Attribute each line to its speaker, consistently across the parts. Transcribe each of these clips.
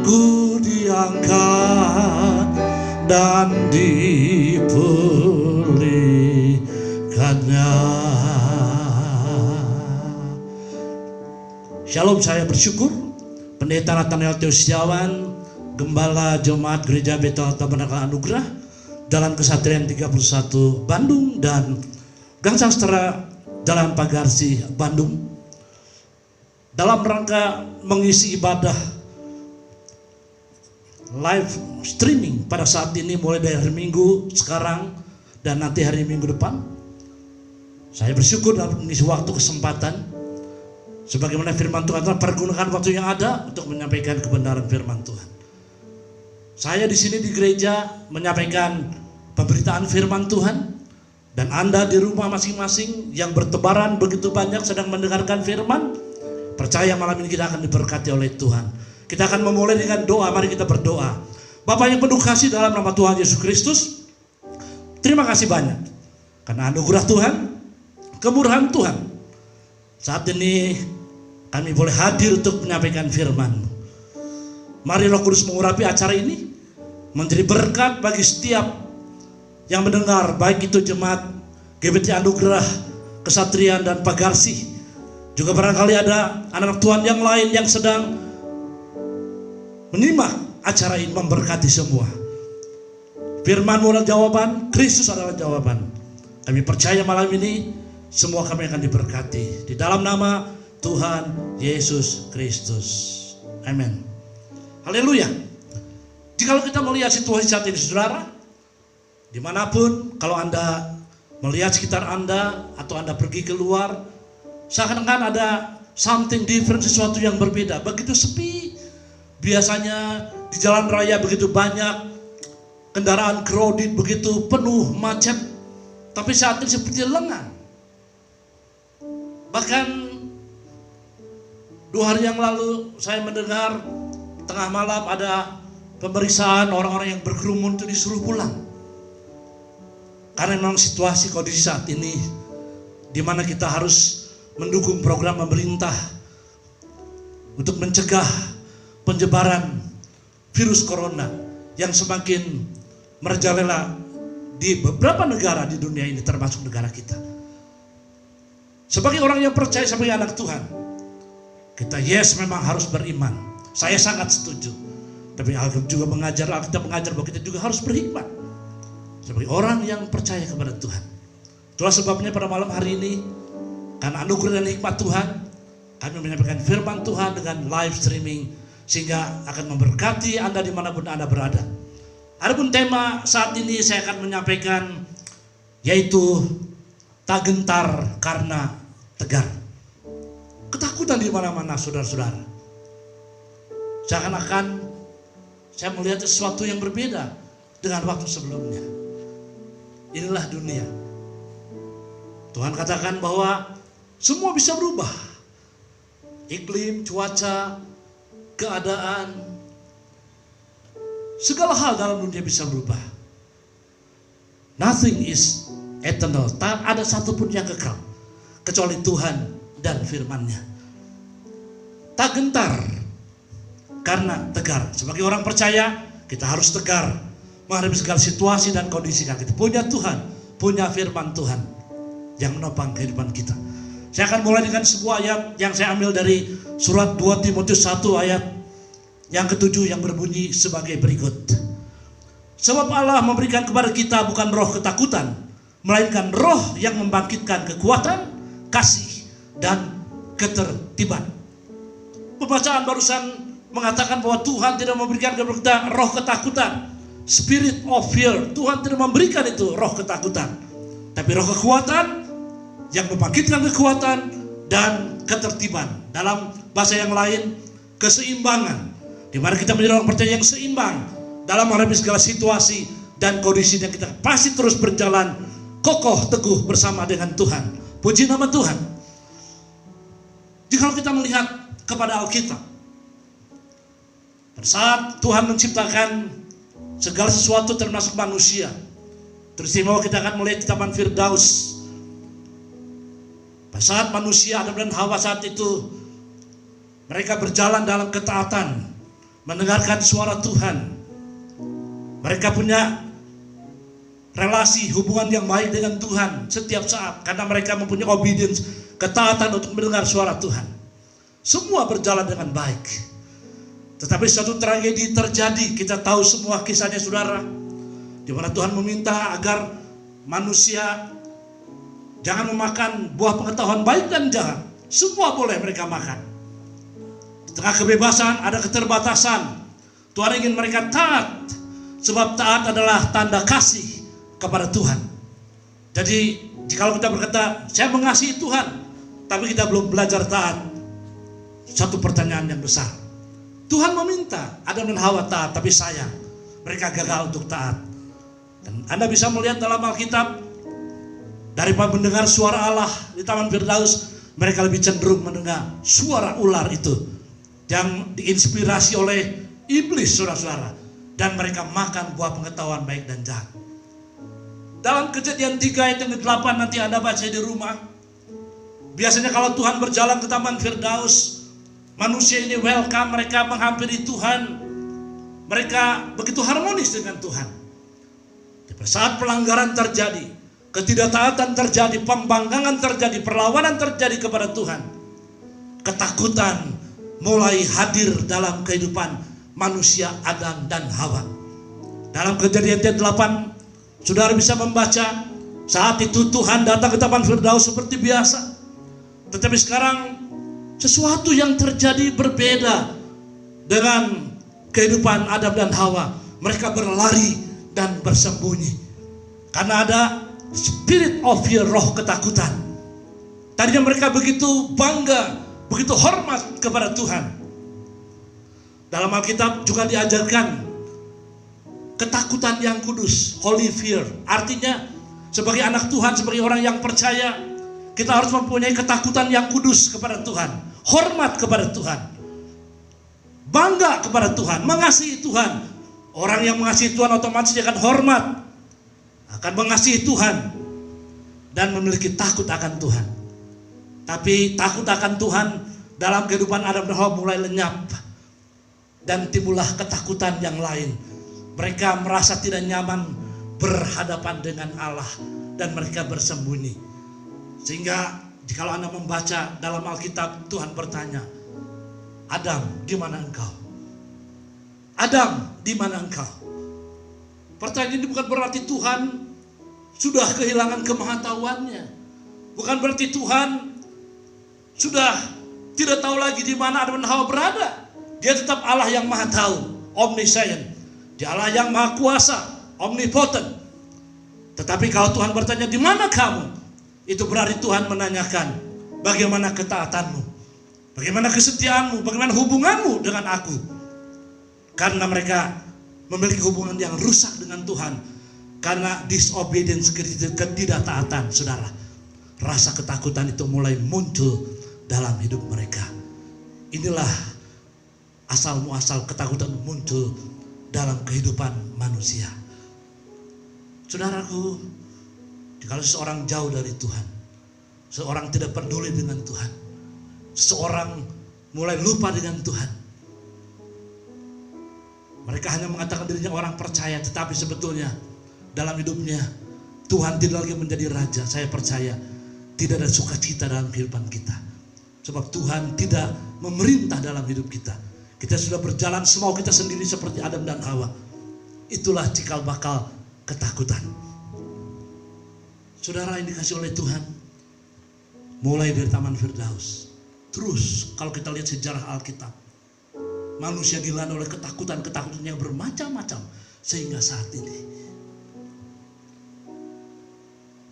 Speaker 1: Ku diangkat dan dipulihkannya. Shalom, saya bersyukur Pendeta Nathaniel Theosiawan, Gembala Jemaat Gereja Betel Tabernakel Anugerah Jalan Kesatrian 31 Bandung dan Gang Sastra Jalan Pagarsi Bandung, dalam rangka mengisi ibadah live streaming pada saat ini mulai dari hari Minggu sekarang dan nanti hari Minggu depan. Saya bersyukur dapat mengisi waktu kesempatan sebagaimana firman Tuhan telah pergunakan waktu yang ada untuk menyampaikan kebenaran firman Tuhan. Saya di sini di gereja menyampaikan pemberitaan firman Tuhan, dan Anda di rumah masing-masing yang bertebaran begitu banyak sedang mendengarkan firman, percaya malam ini kita akan diberkati oleh Tuhan. Kita akan memulai dengan doa. Mari kita berdoa. Bapa yang penuh kasih, dalam nama Tuhan Yesus Kristus, terima kasih banyak karena anugerah Tuhan, kemurahan Tuhan. Saat ini kami boleh hadir untuk menyampaikan firman-Mu. Mari Roh Kudus mengurapi acara ini, menjadi berkat bagi setiap yang mendengar, baik itu jemaat GBT Anugerah, Kesatrian dan Pagarsi. Juga barangkali ada anak-anak Tuhan yang lain yang sedang menyimak acara ini, memberkati semua. Firman-Mu adalah jawaban, Kristus adalah jawaban. Kami percaya malam ini semua kami akan diberkati di dalam nama Tuhan Yesus Kristus. Amin. Haleluya. Jika kita melihat situasi saat ini, saudara, dimanapun, kalau Anda melihat sekitar Anda atau Anda pergi keluar, seakan-akan ada something different, sesuatu yang berbeda. Begitu sepi. Biasanya di jalan raya begitu banyak kendaraan, crowded, begitu penuh, macet. Tapi saat ini seperti lengang. Bahkan 2 hari yang lalu saya mendengar tengah malam ada pemeriksaan orang-orang yang berkerumun itu disuruh pulang. Karena memang situasi kondisi saat ini di mana kita harus mendukung program pemerintah untuk mencegah penyebaran virus corona yang semakin merajalela di beberapa negara di dunia ini, termasuk negara kita. Sebagai orang yang percaya, sebagai anak Tuhan, kita memang harus beriman. Saya sangat setuju. Tapi Alkitab juga mengajar, Alkitab mengajar bahwa kita juga harus berhikmat sebagai orang yang percaya kepada Tuhan. Itulah sebabnya pada malam hari ini, karena anugerah dan hikmat Tuhan, kami menyampaikan firman Tuhan dengan live streaming, sehingga akan memberkati Anda dimanapun Anda berada. Adapun tema saat ini saya akan menyampaikan, yaitu tak gentar karena tegar. Ketakutan di mana-mana, saudara-saudara. Seakan-akan saya melihat sesuatu yang berbeda dengan waktu sebelumnya. Inilah dunia. Tuhan katakan bahwa semua bisa berubah. Iklim, cuaca, keadaan, segala hal dalam dunia bisa berubah. Nothing is eternal. Tak ada satupun yang kekal kecuali Tuhan dan firman-Nya. Tak gentar karena tegar. Sebagai orang percaya, kita harus tegar menghadapi segala situasi dan kondisi. Kita punya Tuhan, punya firman Tuhan yang menopang kehidupan kita. Saya akan mulai dengan sebuah ayat yang saya ambil dari surat 2 Timotius 1 ayat yang ke-7 yang berbunyi sebagai berikut. Sebab Allah memberikan kepada kita bukan roh ketakutan, melainkan roh yang membangkitkan kekuatan, kasih, dan ketertiban. Pembacaan barusan mengatakan bahwa Tuhan tidak memberikan kepada kita roh ketakutan, spirit of fear. Tuhan tidak memberikan itu roh ketakutan, tapi roh kekuatan yang membangkitkan kekuatan dan ketertiban. Dalam bahasa yang lain, keseimbangan, di mana kita menjadi orang percaya yang seimbang dalam menghadapi segala situasi dan kondisi, yang kita pasti terus berjalan kokoh teguh bersama dengan Tuhan. Puji nama Tuhan. Jika kita melihat kepada Alkitab, pada saat Tuhan menciptakan segala sesuatu termasuk manusia, teristimewa kita akan melihat di Taman Firdaus. Pada saat manusia Adam dan Hawa saat itu mereka berjalan dalam ketaatan, mendengarkan suara Tuhan. Mereka punya relasi hubungan yang baik dengan Tuhan setiap saat karena mereka mempunyai obedience, ketaatan untuk mendengar suara Tuhan. Semua berjalan dengan baik. Tetapi suatu tragedi terjadi, kita tahu semua kisahnya saudara, di mana Tuhan meminta agar manusia jangan memakan buah pengetahuan baik dan jahat. Semua boleh mereka makan. Di tengah kebebasan ada keterbatasan. Tuhan ingin mereka taat, sebab taat adalah tanda kasih kepada Tuhan. Jadi kalau kita berkata saya mengasihi Tuhan, tapi kita belum belajar taat, satu pertanyaan yang besar. Tuhan meminta Adam dan Hawa taat, tapi sayang mereka gagal untuk taat. Dan Anda bisa melihat dalam Alkitab, daripada mendengar suara Allah di Taman Firdaus, mereka lebih cenderung mendengar suara ular itu yang diinspirasi oleh iblis, saudara-saudara. Dan mereka makan buah pengetahuan baik dan jahat. Dalam Kejadian 3 ayat yang ke-8 nanti Anda baca di rumah. Biasanya kalau Tuhan berjalan ke Taman Firdaus, manusia ini welcome, mereka menghampiri Tuhan. Mereka begitu harmonis dengan Tuhan. Tapi saat pelanggaran terjadi, ketidaktaatan terjadi, pembangkangan terjadi, perlawanan terjadi kepada Tuhan, ketakutan mulai hadir dalam kehidupan manusia Adam dan Hawa. Dalam Kejadian 8, saudara bisa membaca, saat itu Tuhan datang ke Taman Firdaus seperti biasa. Tetapi sekarang sesuatu yang terjadi berbeda dengan kehidupan Adam dan Hawa. Mereka berlari dan bersembunyi karena ada spirit of fear, roh ketakutan. Tadinya mereka begitu bangga, begitu hormat kepada Tuhan. Dalam Alkitab juga diajarkan ketakutan yang kudus, holy fear. Artinya sebagai anak Tuhan, sebagai orang yang percaya, kita harus mempunyai ketakutan yang kudus kepada Tuhan. Hormat kepada Tuhan, bangga kepada Tuhan, mengasihi Tuhan. Orang yang mengasihi Tuhan otomatis akan hormat, akan mengasihi Tuhan, dan memiliki takut akan Tuhan. Tapi takut akan Tuhan dalam kehidupan Adam dan Hawa mulai lenyap, dan timbullah ketakutan yang lain. Mereka merasa tidak nyaman berhadapan dengan Allah, dan mereka bersembunyi. Sehingga jikalau Anda membaca dalam Alkitab, Tuhan bertanya, Adam, di mana engkau? Adam, di mana engkau? Pertanyaan ini bukan berarti Tuhan sudah kehilangan kemahatauannya. Bukan berarti Tuhan sudah tidak tahu lagi di mana Adam dan Hawa berada. Dia tetap Allah yang maha tahu, omniscient. Dia Allah yang maha kuasa, omnipotent. Tetapi kalau Tuhan bertanya, di mana kamu? Itu berarti Tuhan menanyakan, bagaimana ketaatanmu, bagaimana kesetiaanmu, bagaimana hubunganmu dengan aku. Karena mereka memiliki hubungan yang rusak dengan Tuhan, karena disobedience, ketidaktaatan, saudara. Rasa ketakutan itu mulai muncul dalam hidup mereka. Inilah asal muasal ketakutan muncul dalam kehidupan manusia. Saudaraku, kalau seseorang jauh dari Tuhan, seseorang tidak peduli dengan Tuhan, seseorang mulai lupa dengan Tuhan, mereka hanya mengatakan dirinya orang percaya, tetapi sebetulnya dalam hidupnya Tuhan tidak lagi menjadi raja. Saya percaya tidak ada sukacita dalam kehidupan kita, sebab Tuhan tidak memerintah dalam hidup kita. Kita sudah berjalan semau kita sendiri seperti Adam dan Hawa. Itulah cikal bakal ketakutan. Saudara yang dikasih oleh Tuhan, mulai dari Taman Firdaus, terus kalau kita lihat sejarah Alkitab, manusia dilanda oleh ketakutan-ketakutan yang bermacam-macam sehingga saat ini.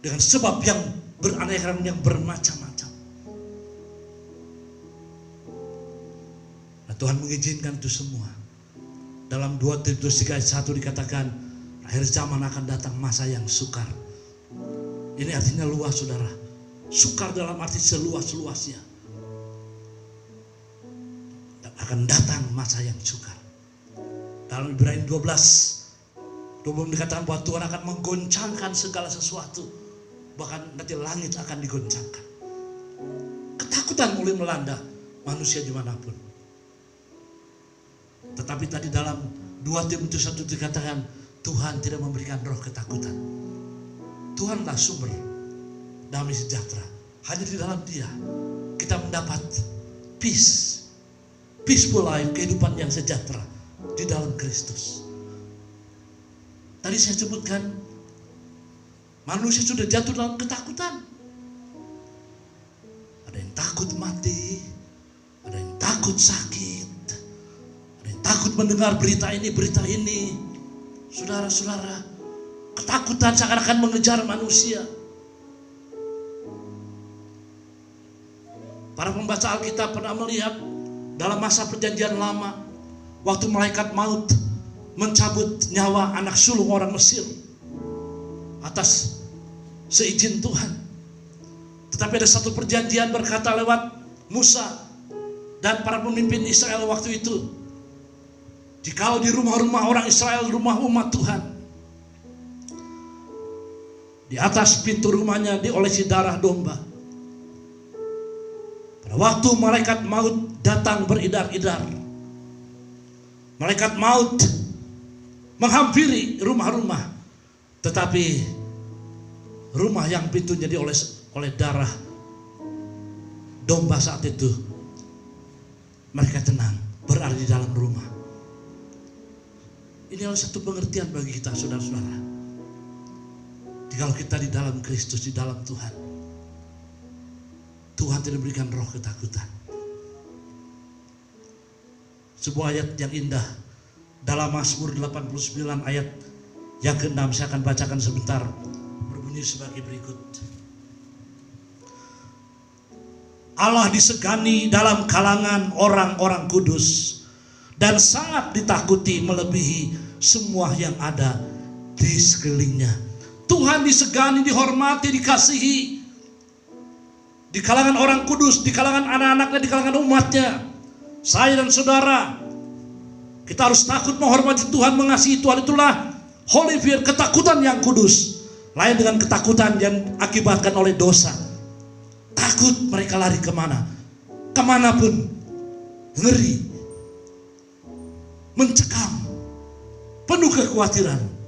Speaker 1: Dengan sebab yang beraneka yang bermacam-macam. Nah, Tuhan mengizinkan itu semua. Dalam 2 Timotius 3 ayat 1 dikatakan, akhir zaman akan datang masa yang sukar. Ini artinya luas, saudara. Sukar dalam arti seluas-luasnya. Dan akan datang masa yang sukar. Dalam Ibrani 12 dikatakan bahwa Tuhan akan menggoncangkan segala sesuatu. Bahkan nanti langit akan digoncangkan. Ketakutan mulai melanda manusia dimanapun. Tetapi tadi dalam 2 Timotius 1 dikatakan, Tuhan tidak memberikan roh ketakutan. Tuhanlah sumber damai sejahtera. Hanya di dalam Dia kita mendapat peace, peaceful life, kehidupan yang sejahtera di dalam Kristus. Tadi saya sebutkan, manusia sudah jatuh dalam ketakutan. Ada yang takut mati, ada yang takut sakit, ada yang takut mendengar berita ini. Saudara-saudara, ketakutan seakan-akan mengejar manusia. Para pembaca Alkitab pernah melihat dalam masa perjanjian lama, waktu malaikat maut mencabut nyawa anak sulung orang Mesir atas seizin Tuhan. Tetapi ada satu perjanjian berkata lewat Musa dan para pemimpin Israel waktu itu, jikalau di rumah-rumah orang Israel, rumah umat Tuhan, di atas pintu rumahnya diolesi darah domba. Pada waktu malaikat maut datang beridar-idar, malaikat maut menghampiri rumah-rumah, tetapi rumah yang pintunya dioles oleh darah domba saat itu, mereka tenang berada di dalam rumah. Ini adalah satu pengertian bagi kita, saudara-saudara. Kalau kita di dalam Kristus, di dalam Tuhan, Tuhan tidak berikan roh ketakutan. Sebuah ayat yang indah dalam Mazmur 89 ayat yang ke-6, saya akan bacakan sebentar, berbunyi sebagai berikut. Allah disegani dalam kalangan orang-orang kudus dan sangat ditakuti melebihi semua yang ada di sekelilingnya. Tuhan disegani, dihormati, dikasihi di kalangan orang kudus, di kalangan anak-anaknya, di kalangan umatnya. Saya dan saudara, kita harus takut menghormati Tuhan, mengasihi Tuhan. Itulah holy fear, ketakutan yang kudus. Lain dengan ketakutan yang akibatkan oleh dosa. Takut mereka lari kemana? Kemanapun. Ngeri, mencekam, penuh kekhawatiran.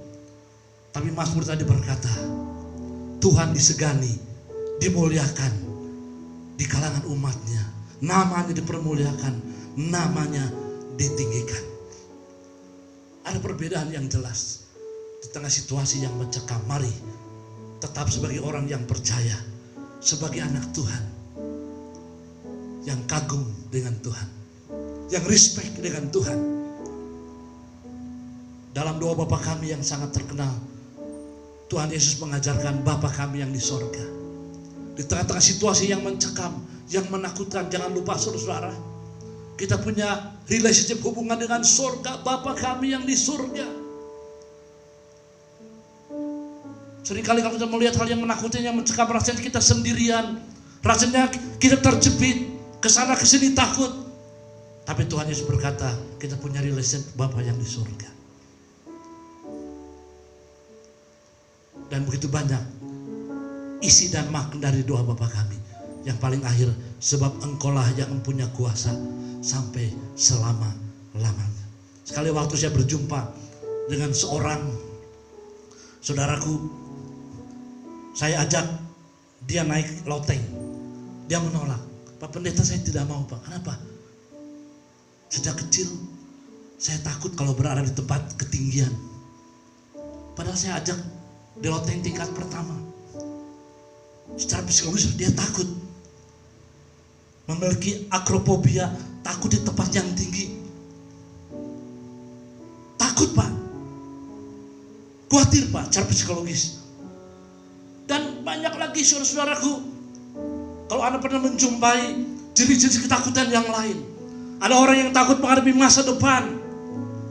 Speaker 1: Tapi Mazmur tadi berkata, Tuhan disegani, dimuliakan di kalangan umatnya. Namanya dipermuliakan, namanya ditinggikan. Ada perbedaan yang jelas di tengah situasi yang mencekam. Mari tetap sebagai orang yang percaya, sebagai anak Tuhan, yang kagum dengan Tuhan, yang respect dengan Tuhan. Dalam doa Bapa kami yang sangat terkenal, Tuhan Yesus mengajarkan, Bapa kami yang di sorga. Di tengah-tengah situasi yang mencekam, yang menakutkan, jangan lupa saudara, kita punya relationship, hubungan dengan sorga, Bapa kami yang di sorga. Seringkali kalau kita melihat hal yang menakutkan, yang mencekam, rasanya kita sendirian, rasanya kita terjepit, kesana kesini takut. Tapi Tuhan Yesus berkata, kita punya relationship Bapa yang di sorga. Dan begitu banyak isi dan makna dari doa Bapa kami. Yang paling akhir, sebab Engkaulah yang mempunyai kuasa sampai selama-lamanya. Sekali waktu saya berjumpa dengan seorang saudaraku, saya ajak dia naik loteng. Dia menolak. Pak Pendeta, saya tidak mau, Pak. Kenapa? Sejak kecil saya takut kalau berada di tempat ketinggian. Padahal saya ajak di loteng tingkat pertama. Secara psikologis dia takut, memiliki akrofobia, takut di tempat yang tinggi. Takut, Pak. Khawatir, Pak, secara psikologis. Dan banyak lagi saudara-saudaraku, kalau Anda pernah menjumpai jenis-jenis ketakutan yang lain. Ada orang yang takut menghadapi masa depan.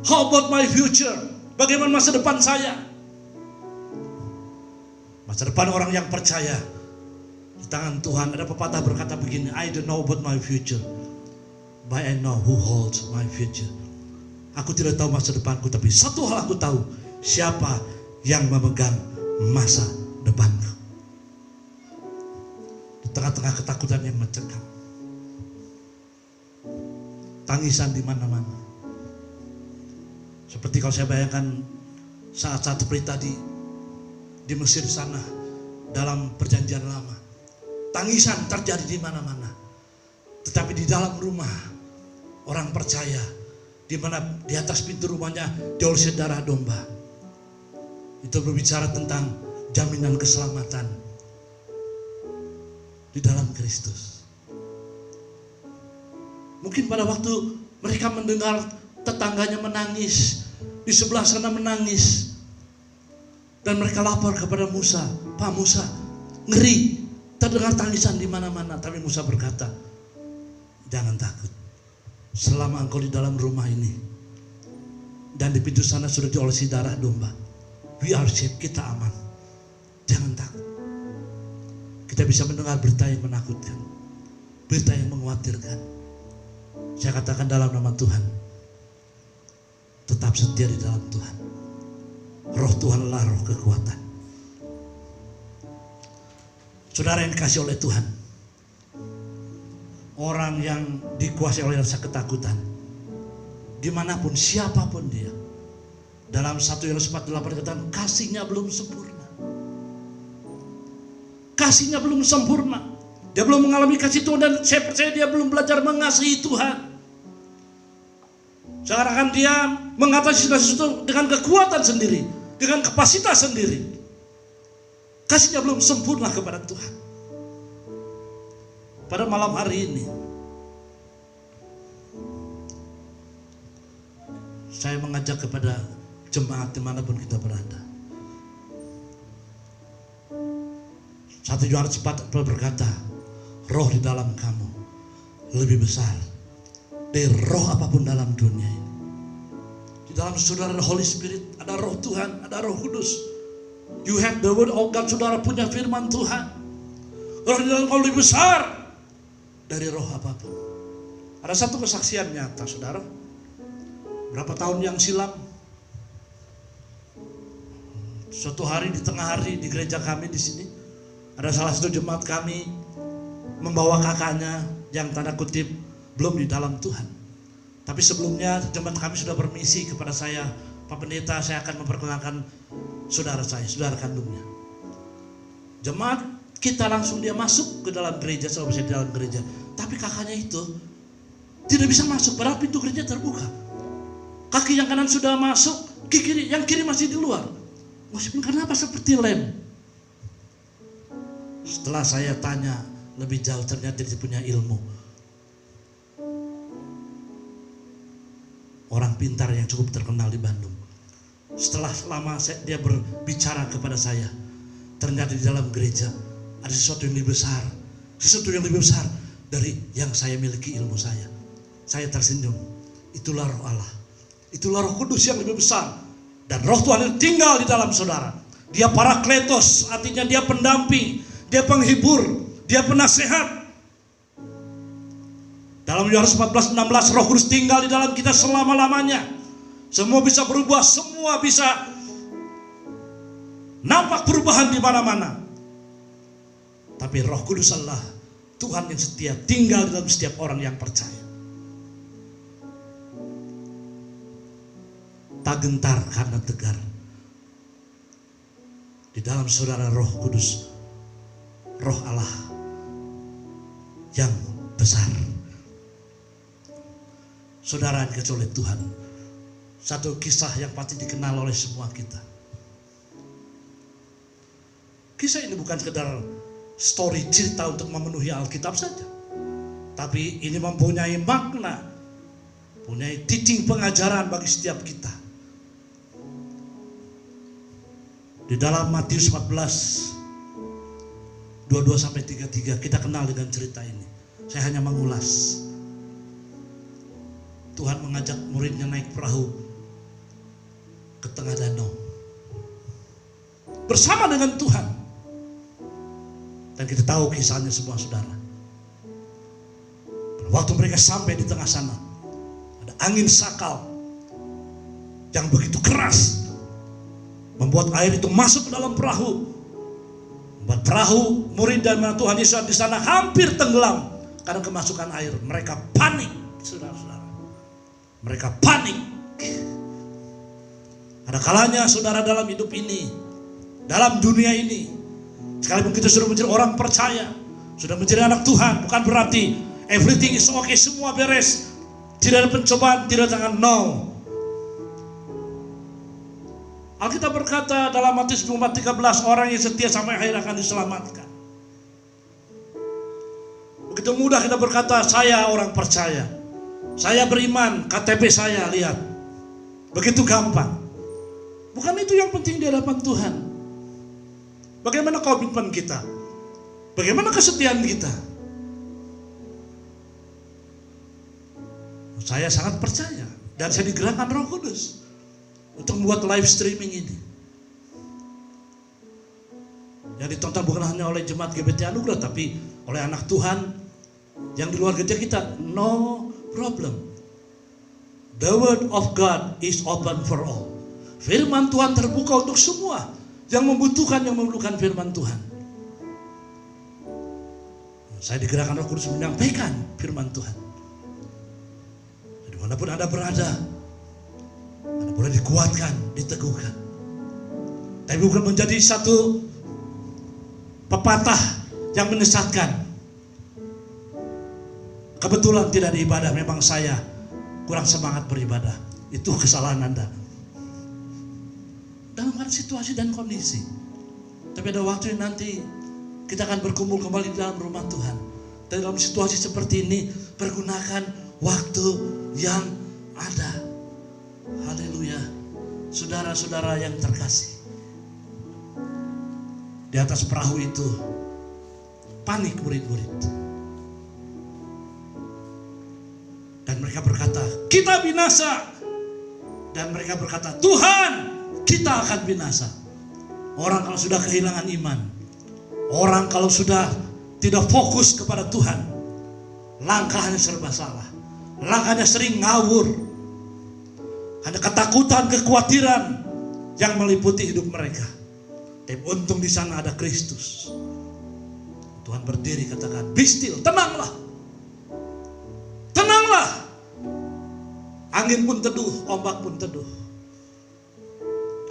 Speaker 1: How about my future? Bagaimana masa depan saya? Masa depan orang yang percaya di tangan Tuhan. Ada pepatah berkata begini, I don't know about my future, but I know who holds my future. Aku tidak tahu masa depanku, tapi satu hal aku tahu, siapa yang memegang masa depanku. Di tengah-tengah ketakutan yang mencekam, tangisan di mana-mana, Seperti kalau saya bayangkan saat-saat seperti tadi di Mesir sana dalam perjanjian lama, tangisan terjadi di mana-mana. Tetapi di dalam rumah orang percaya, di mana di atas pintu rumahnya diolesi darah domba, itu berbicara tentang jaminan keselamatan di dalam Kristus. Mungkin pada waktu mereka mendengar tetangganya menangis, di sebelah sana menangis, dan mereka lapor kepada Musa, Pak Musa, ngeri, terdengar tangisan di mana-mana. Tapi Musa berkata, jangan takut, selama engkau di dalam rumah ini dan di pintu sana sudah diolesi darah domba, we are safe, kita aman. Jangan takut. Kita bisa mendengar berita yang menakutkan, berita yang mengkhawatirkan. Saya katakan dalam nama Tuhan, tetap setia di dalam Tuhan. Roh Tuhan adalah roh kekuatan. Saudara yang dikasih oleh Tuhan, orang yang dikuasai oleh rasa ketakutan, dimanapun, siapapun dia, dalam 1 Yohanes 4:8 dikatakan kasihnya belum sempurna. Kasihnya belum sempurna. Dia belum mengalami kasih Tuhan, dan saya percaya dia belum belajar mengasihi Tuhan. Sekarang dia mengatasi segala sesuatu dengan kekuatan sendiri, dengan kapasitas sendiri. Kasihnya belum sempurna kepada Tuhan. Pada malam hari ini, saya mengajak kepada jemaat dimanapun kita berada. 1 Yohanes 4 berkata, roh di dalam kamu lebih besar dari roh apapun dalam dunia ini. Di dalam saudara ada Holy Spirit, ada roh Tuhan, ada roh kudus. You have the word of God, saudara punya firman Tuhan. Roh di dalam kamu lebih besar dari roh apapun. Ada satu kesaksian nyata, saudara. Berapa tahun yang silam, suatu hari di tengah hari di gereja kami di sini, ada salah satu jemaat kami membawa kakaknya yang tanda kutip belum di dalam Tuhan. Tapi sebelumnya jemaat kami sudah bermisi kepada saya, Pak Pendeta, saya akan memperkenalkan saudara saya, saudara kandungnya. Jemaat kita langsung dia masuk ke dalam gereja, selalu bisa di dalam gereja. Tapi kakaknya itu tidak bisa masuk, padahal pintu gereja terbuka. Kaki yang kanan sudah masuk, yang kiri masih di luar. Masih kenapa seperti lem? Setelah saya tanya lebih jauh, ternyata dia punya ilmu. Orang pintar yang cukup terkenal di Bandung. Setelah lama dia berbicara kepada saya, ternyata di dalam gereja ada sesuatu yang lebih besar, sesuatu yang lebih besar dari yang saya miliki ilmu saya. Saya tersenyum. Itulah roh Allah, itulah roh kudus yang lebih besar. Dan roh Tuhan yang tinggal di dalam saudara. Dia parakletos, artinya dia pendamping, dia penghibur, dia penasehat. Dalam Yohanes 14:16, Roh Kudus tinggal di dalam kita selama-lamanya. Semua bisa berubah, semua bisa nampak perubahan di mana-mana. Tapi Roh Kudus adalah Tuhan yang setia, tinggal di dalam setiap orang yang percaya. Tak gentar karena tegar. Di dalam saudara Roh Kudus, Roh Allah yang besar. Saudara yang dikasihi oleh Tuhan, satu kisah yang pasti dikenal oleh semua kita. Kisah ini bukan sekedar story cerita untuk memenuhi Alkitab saja, tapi ini mempunyai makna, mempunyai teaching pengajaran bagi setiap kita. Di dalam Matius 14 22-33 kita kenal dengan cerita ini. Saya hanya mengulas. Tuhan mengajak muridnya naik perahu ke tengah danau bersama dengan Tuhan. Dan kita tahu kisahnya semua, saudara. Waktu mereka sampai di tengah sana, ada angin sakal yang begitu keras, membuat air itu masuk ke dalam perahu, membuat perahu murid dan Tuhan Yesus di sana hampir tenggelam karena kemasukan air. Mereka panik, saudara-saudara. Mereka panik. Ada kalanya saudara dalam hidup ini, dalam dunia ini, sekalipun kita sudah menjadi orang percaya, sudah menjadi anak Tuhan, bukan berarti everything is okay, semua beres. Tidak ada pencobaan, tidak ada no. Alkitab berkata dalam Matius 24:13, orang yang setia sampai akhir akan diselamatkan. Begitu mudah kita berkata, saya orang percaya, saya beriman, KTP saya lihat. Begitu gampang. Bukan itu yang penting di hadapan Tuhan. Bagaimana komitmen kita? Bagaimana kesetiaan kita? Saya sangat percaya dan saya digerakkan Roh Kudus untuk membuat live streaming ini. Yang ditonton bukan hanya oleh jemaat GBT Anugerah, tapi oleh anak Tuhan yang di luar gereja kita. No problem. The word of God is open for all. Firman Tuhan terbuka untuk semua yang membutuhkan, yang memerlukan firman Tuhan. Saya digerakkan Roh Kudus menyampaikan firman Tuhan. Dimanapun Anda berada, Anda boleh dikuatkan, diteguhkan. Tapi bukan menjadi satu pepatah yang menyesatkan. Kebetulan tidak ada ibadah, memang saya kurang semangat beribadah. Itu kesalahan Anda. Dalam situasi dan kondisi. Tapi ada waktu yang nanti kita akan berkumpul kembali di dalam rumah Tuhan. Dan dalam situasi seperti ini, pergunakan waktu yang ada. Haleluya. Saudara-saudara yang terkasih, di atas perahu itu panik murid-murid. Dan mereka berkata, kita binasa. Dan mereka berkata, Tuhan, kita akan binasa. Orang kalau sudah kehilangan iman, orang kalau sudah tidak fokus kepada Tuhan, langkahnya serba salah. Langkahnya sering ngawur. Hanya ketakutan, kekhawatiran yang meliputi hidup mereka. Tapi untung di sana ada Kristus. Tuhan berdiri katakan, be still, tenanglah. Tenanglah. Angin pun teduh, ombak pun teduh.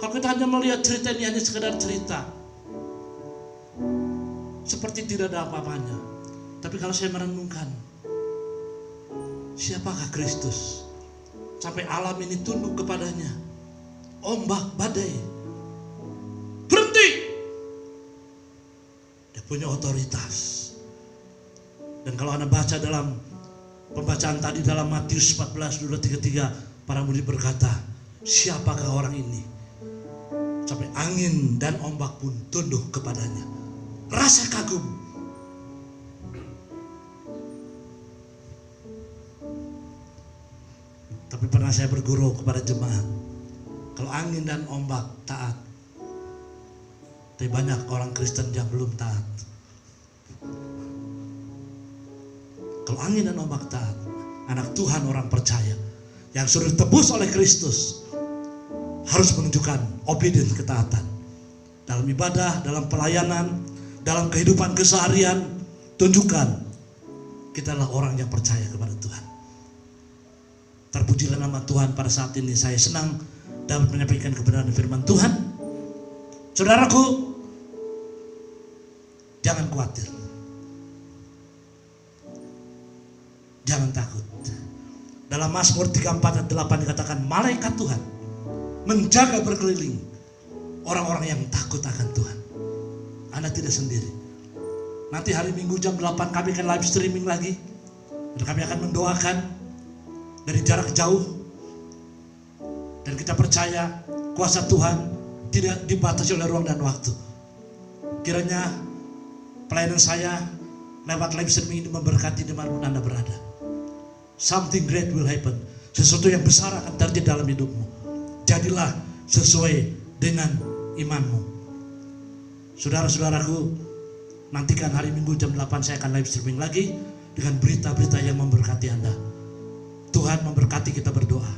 Speaker 1: Kalau kita hanya melihat cerita ini hanya sekedar cerita, seperti tidak ada apa-apanya. Tapi kalau saya merenungkan, siapakah Kristus sampai alam ini tunduk kepadanya? Ombak, badai berhenti. Dia punya otoritas. Dan kalau Anda baca dalam pembacaan tadi dalam Matius 14:2-3, para murid berkata, siapakah orang ini sampai angin dan ombak pun tunduk kepadanya? Rasa kagum. Tapi pernah saya berguru kepada jemaat, kalau angin dan ombak taat, tapi banyak orang Kristen yang belum taat. Kalau angin dan ombak taat, anak Tuhan orang percaya yang sudah ditebus oleh Kristus harus menunjukkan obedience, ketaatan dalam ibadah, dalam pelayanan, dalam kehidupan keseharian. Tunjukkan kita adalah orang yang percaya kepada Tuhan. Terpujilah nama Tuhan. Pada saat ini saya senang dapat menyampaikan kebenaran firman Tuhan. Saudaraku, jangan khawatir, jangan takut. Dalam Mazmur 34:8 dikatakan, malaikat Tuhan menjaga berkeliling orang-orang yang takut akan Tuhan. Anda tidak sendiri. Nanti hari Minggu jam 8 kami akan live streaming lagi. Dan kami akan mendoakan dari jarak jauh. Dan kita percaya kuasa Tuhan tidak dibatasi oleh ruang dan waktu. Kiranya pelayanan saya lewat live streaming ini memberkati dimanapun Anda berada. Something great will happen. Sesuatu yang besar akan terjadi dalam hidupmu. Jadilah sesuai dengan imanmu. Saudara-saudaraku, nantikan hari Minggu jam 8 saya akan live streaming lagi dengan berita-berita yang memberkati Anda. Tuhan memberkati, kita berdoa.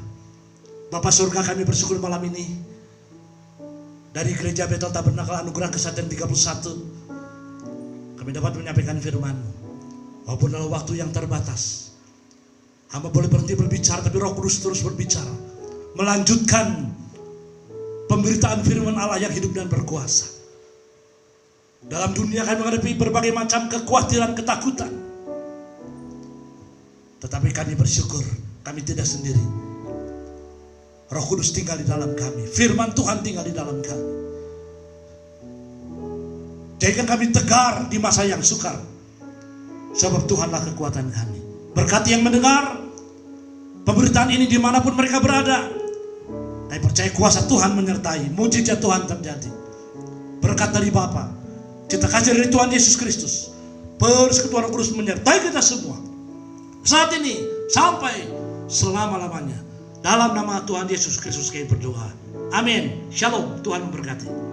Speaker 1: Bapa surga, kami bersyukur malam ini dari Gereja Betel Tabernakel Anugerah Kesatuan 31 kami dapat menyampaikan firman-Mu. Walaupun dalam waktu yang terbatas, hamba boleh berhenti berbicara, tapi Roh Kudus terus berbicara, melanjutkan pemberitaan firman Allah yang hidup dan berkuasa. Dalam dunia kami menghadapi berbagai macam kekhawatiran, ketakutan. Tetapi kami bersyukur, kami tidak sendiri. Roh Kudus tinggal di dalam kami, firman Tuhan tinggal di dalam kami. Jadikan kami tegar di masa yang sukar, sebab Tuhanlah kekuatan kami. Berkati yang mendengar pemberitaan ini dimanapun mereka berada. Kami percaya kuasa Tuhan menyertai, mujizat Tuhan terjadi. Berkat dari Bapa, cinta kasih dari Tuhan Yesus Kristus, persekutuan Roh Kudus menyertai kita semua saat ini sampai selama-lamanya. Dalam nama Tuhan Yesus Kristus kami berdoa. Amin. Shalom. Tuhan memberkati.